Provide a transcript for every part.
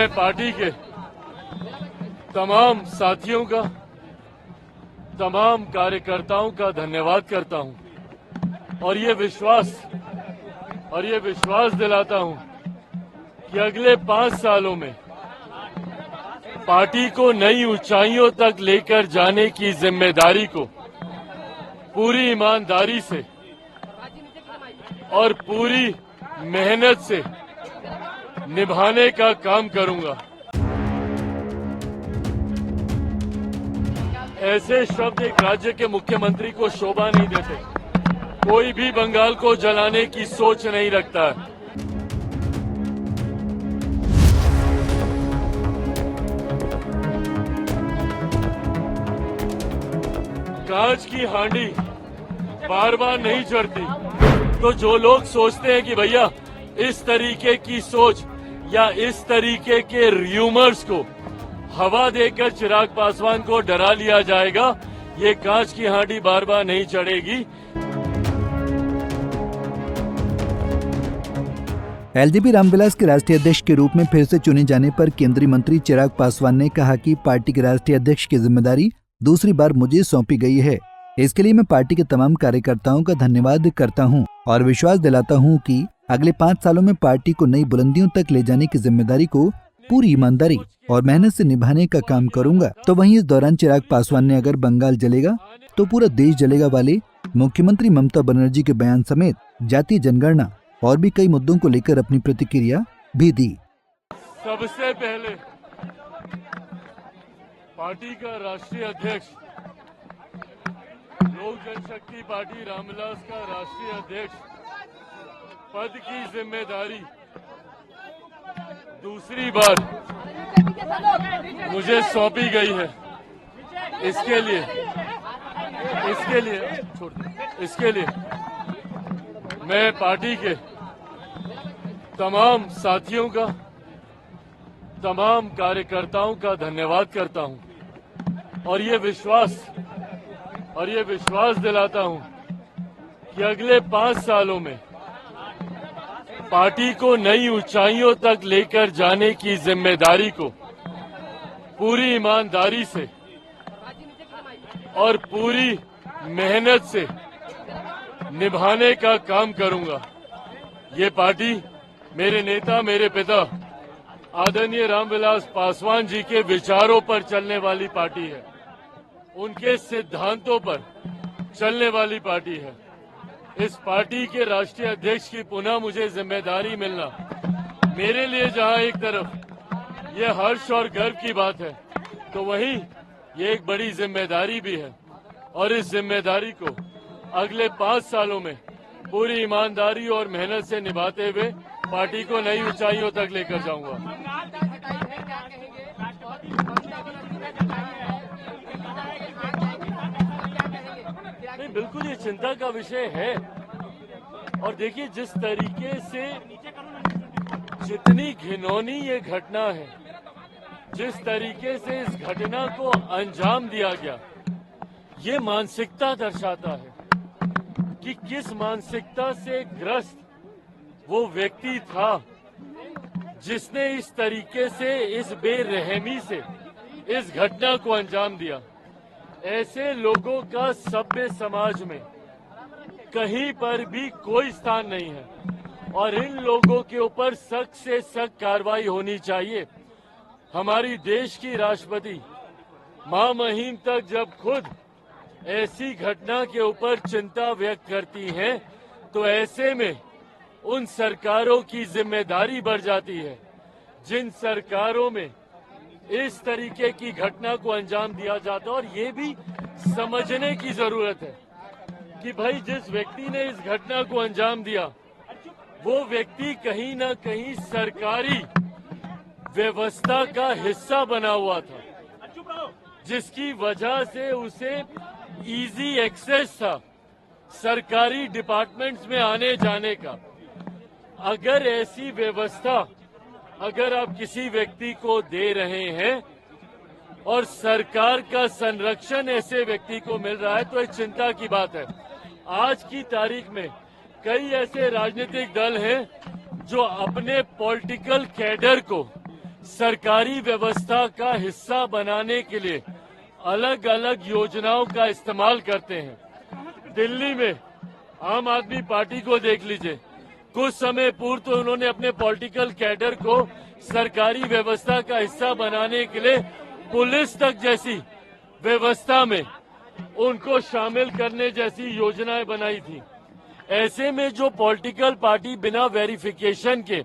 मैं पार्टी के तमाम साथियों का, तमाम कार्यकर्ताओं का धन्यवाद करता हूं और ये विश्वास दिलाता हूं कि अगले 5 सालों में पार्टी को नई ऊंचाइयों तक लेकर जाने की जिम्मेदारी को पूरी ईमानदारी से और पूरी मेहनत से निभाने का काम करूंगा। ऐसे शब्द एक राज्य के मुख्यमंत्री को शोभा नहीं देते। कोई भी बंगाल को जलाने की सोच नहीं रखता है। कांच की हांडी बार बार नहीं चढ़ती, तो जो लोग सोचते हैं कि भैया इस तरीके की सोच या इस तरीके के र्यूमर्स को हवा देकर चिराग पासवान को डरा लिया जाएगा, ये कांच की हांडी बार बार नहीं चढ़ेगी। एलजेपी रामविलास के राष्ट्रीय अध्यक्ष के रूप में फिर से चुने जाने पर केंद्रीय मंत्री चिराग पासवान ने कहा कि पार्टी के राष्ट्रीय अध्यक्ष की जिम्मेदारी दूसरी बार मुझे सौंपी गई है। इसके लिए मैं पार्टी के तमाम कार्यकर्ताओं का धन्यवाद करता हूं और विश्वास दिलाता हूं कि अगले 5 सालों में पार्टी को नई बुलंदियों तक ले जाने की जिम्मेदारी को पूरी ईमानदारी और मेहनत से निभाने का काम करूंगा। तो वहीं इस दौरान चिराग पासवान ने अगर बंगाल जलेगा तो पूरा देश जलेगा वाले मुख्यमंत्री ममता बनर्जी के बयान समेत जातीय जनगणना और भी कई मुद्दों को लेकर अपनी प्रतिक्रिया भी दी। सबसे पहले पार्टी का राष्ट्रीय अध्यक्ष, लोक जनशक्ति पार्टी रामविलास का राष्ट्रीय अध्यक्ष पद की जिम्मेदारी दूसरी बार मुझे सौंपी गई है। इसके लिए मैं पार्टी के तमाम साथियों का, तमाम कार्यकर्ताओं का धन्यवाद करता हूं और ये विश्वास दिलाता हूं कि अगले 5 सालों में पार्टी को नई ऊंचाइयों तक लेकर जाने की जिम्मेदारी को पूरी ईमानदारी से और पूरी मेहनत से निभाने का काम करूंगा। ये पार्टी मेरे नेता, मेरे पिता आदरणीय रामविलास पासवान जी के विचारों पर चलने वाली पार्टी है, उनके सिद्धांतों पर चलने वाली पार्टी है। इस पार्टी के राष्ट्रीय अध्यक्ष की पुनः मुझे जिम्मेदारी मिलना मेरे लिए जहां एक तरफ ये हर्ष और गर्व की बात है, तो वहीं ये एक बड़ी जिम्मेदारी भी है और इस जिम्मेदारी को अगले 5 सालों में पूरी ईमानदारी और मेहनत से निभाते हुए पार्टी को नई ऊंचाइयों तक लेकर जाऊंगा। नहीं, बिल्कुल ये चिंता का विषय है। और देखिए, जिस तरीके से जितनी घिनौनी ये घटना है, जिस तरीके से इस घटना को अंजाम दिया गया, ये मानसिकता दर्शाता है कि किस मानसिकता से ग्रस्त वो व्यक्ति था जिसने इस तरीके से, इस बेरहमी से इस घटना को अंजाम दिया। ऐसे लोगों का सभ्य समाज में कहीं पर भी कोई स्थान नहीं है और इन लोगों के ऊपर सख्त से सख्त कार्रवाई होनी चाहिए। हमारी देश की राष्ट्रपति मां महिम तक जब खुद ऐसी घटना के ऊपर चिंता व्यक्त करती हैं, तो ऐसे में उन सरकारों की जिम्मेदारी बढ़ जाती है जिन सरकारों में इस तरीके की घटना को अंजाम दिया जाता है। और ये भी समझने की जरूरत है कि भाई, जिस व्यक्ति ने इस घटना को अंजाम दिया, वो व्यक्ति कहीं ना कहीं सरकारी व्यवस्था का हिस्सा बना हुआ था, जिसकी वजह से उसे इजी एक्सेस था सरकारी डिपार्टमेंट्स में आने जाने का। अगर ऐसी व्यवस्था अगर आप किसी व्यक्ति को दे रहे हैं और सरकार का संरक्षण ऐसे व्यक्ति को मिल रहा है, तो एक चिंता की बात है। आज की तारीख में कई ऐसे राजनीतिक दल हैं जो अपने पॉलिटिकल कैडर को सरकारी व्यवस्था का हिस्सा बनाने के लिए अलग अलग योजनाओं का इस्तेमाल करते हैं। दिल्ली में आम आदमी पार्टी को देख लीजिए, कुछ समय पूर्व तो उन्होंने अपने पॉलिटिकल कैडर को सरकारी व्यवस्था का हिस्सा बनाने के लिए पुलिस तक जैसी व्यवस्था में उनको शामिल करने जैसी योजनाएं बनाई थी। ऐसे में जो पॉलिटिकल पार्टी बिना वेरिफिकेशन के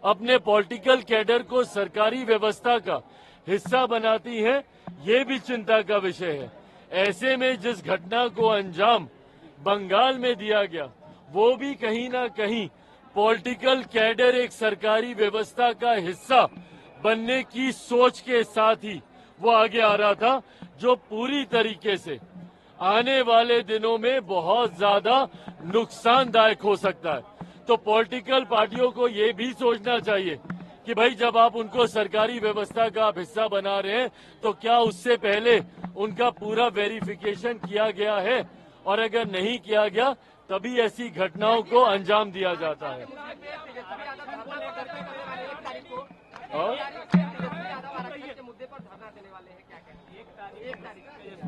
अपने पॉलिटिकल कैडर को सरकारी व्यवस्था का हिस्सा बनाती है, ये भी चिंता का विषय है। ऐसे में जिस घटना को अंजाम बंगाल में दिया गया, वो भी कहीं ना कहीं पॉलिटिकल कैडर एक सरकारी व्यवस्था का हिस्सा बनने की सोच के साथ ही वो आगे आ रहा था, जो पूरी तरीके से आने वाले दिनों में बहुत ज्यादा नुकसानदायक हो सकता है। तो पॉलिटिकल पार्टियों को ये भी सोचना चाहिए कि भाई जब आप उनको सरकारी व्यवस्था का आप हिस्सा बना रहे हैं तो क्या उससे पहले उनका पूरा वेरिफिकेशन किया गया है, और अगर नहीं किया गया तभी ऐसी घटनाओं को अंजाम दिया जाता है। और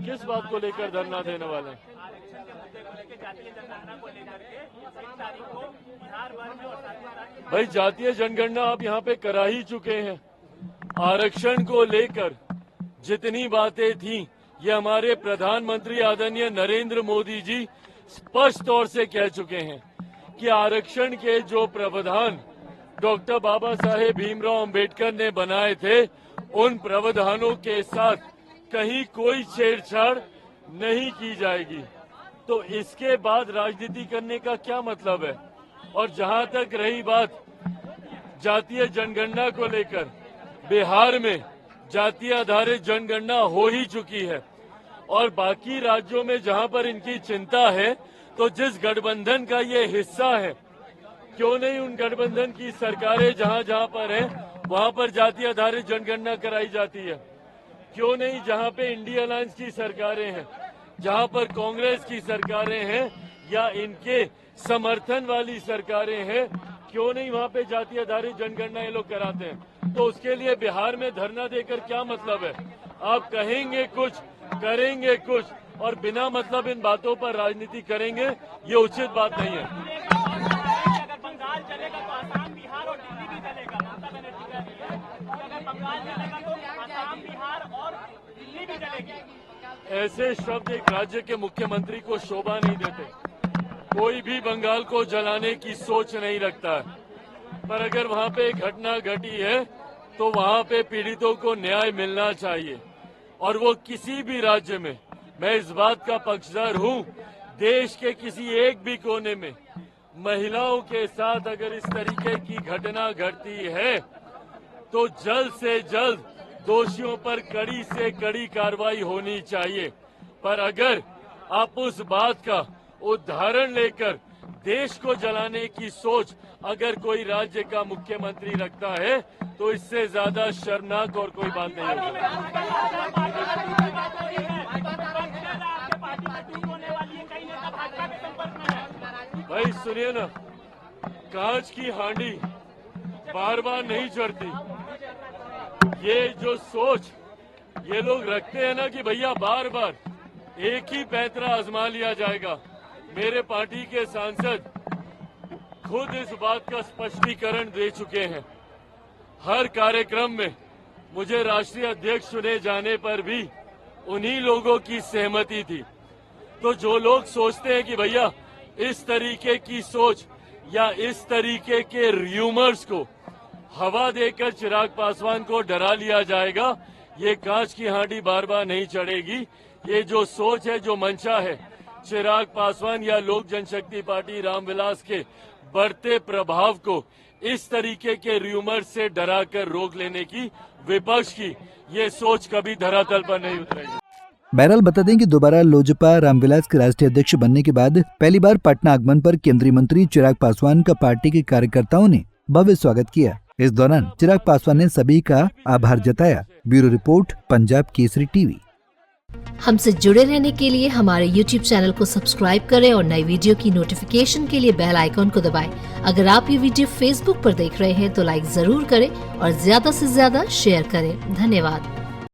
किस बात को लेकर धरना देने वाले हैं? भाई जातीय जनगणना आप यहाँ पे करा ही चुके हैं। आरक्षण को लेकर जितनी बातें थी, ये हमारे प्रधानमंत्री आदरणीय नरेंद्र मोदी जी स्पष्ट तौर से कह चुके हैं कि आरक्षण के जो प्रावधान डॉक्टर बाबा साहेब भीमराव अंबेडकर ने बनाए थे, उन प्रावधानों के साथ कहीं कोई छेड़छाड़ नहीं की जाएगी। तो इसके बाद राजनीति करने का क्या मतलब है? और जहां तक रही बात जातीय जनगणना को लेकर, बिहार में जातीय आधारित जनगणना हो ही चुकी है, और बाकी राज्यों में जहां पर इनकी चिंता है, तो जिस गठबंधन का ये हिस्सा है, क्यों नहीं उन गठबंधन की सरकारें जहां जहां पर है वहां पर जातीय आधारित जनगणना कराई जाती है? क्यों नहीं जहां पे इंडिया अलायंस की सरकारें हैं, जहां पर कांग्रेस की सरकारें हैं या इनके समर्थन वाली सरकारें हैं, क्यों नहीं वहां पे जातीय आधारित जनगणना ये लोग कराते हैं? तो उसके लिए बिहार में धरना देकर क्या मतलब है? आप कहेंगे कुछ, करेंगे कुछ, और बिना मतलब इन बातों पर राजनीति करेंगे, ये उचित बात नहीं है। अगर बंगाल चलेगा तो आसाम, बिहार और दिल्ली भी चलेगा। ममता बनर्जी कह रही है अगर बंगाल चलेगा तो आसाम, बिहार और दिल्ली भी चलेगी। ऐसे शब्द एक राज्य के मुख्यमंत्री को शोभा नहीं देते। कोई भी बंगाल को जलाने की सोच नहीं रखता है, पर अगर वहां पे एक घटना घटी है तो वहां पे पीड़ितों को न्याय मिलना चाहिए, और वो किसी भी राज्य में। मैं इस बात का पक्षधर हूं, देश के किसी एक भी कोने में महिलाओं के साथ अगर इस तरीके की घटना घटती है तो जल्द से जल्द दोषियों पर कड़ी से कड़ी कार्रवाई होनी चाहिए। पर अगर आप उस बात का उदाहरण लेकर देश को जलाने की सोच अगर कोई राज्य का मुख्यमंत्री रखता है, तो इससे ज्यादा शर्मनाक और कोई बात नहीं होगी। भाई सुनिए ना, कांच की हांडी बार बार नहीं चढ़ती। ये जो सोच ये लोग रखते हैं ना कि भैया बार बार एक ही पैंतरा आजमा लिया जाएगा, मेरे पार्टी के सांसद खुद इस बात का स्पष्टीकरण दे चुके हैं। हर कार्यक्रम में मुझे राष्ट्रीय अध्यक्ष चुने जाने पर भी उन्हीं लोगों की सहमति थी। तो जो लोग सोचते हैं कि भैया इस तरीके की सोच या इस तरीके के र्यूमर्स को हवा देकर चिराग पासवान को डरा लिया जाएगा, ये कांच की हांडी बार बार नहीं चढ़ेगी। ये जो सोच है, जो मंशा है चिराग पासवान या लोक जनशक्ति पार्टी रामविलास के बढ़ते प्रभाव को इस तरीके के र्यूमर से डराकर रोक लेने की, विपक्ष की ये सोच कभी धरातल पर नहीं उतरेगी। बहरहाल बता दें कि दोबारा लोजपा रामविलास के राष्ट्रीय अध्यक्ष बनने के बाद पहली बार पटना आगमन पर केंद्रीय मंत्री चिराग पासवान का पार्टी के कार्यकर्ताओं ने भव्य स्वागत किया। इस दौरान चिराग पासवान ने सभी का आभार जताया। Bureau report, Punjab Kesari TV. हमसे जुड़े रहने के लिए हमारे YouTube चैनल को सब्सक्राइब करें और नई वीडियो की नोटिफिकेशन के लिए बेल आइकॉन को दबाएं। अगर आप ये वीडियो Facebook पर देख रहे हैं तो लाइक जरूर करें और ज्यादा से ज्यादा शेयर करें। धन्यवाद।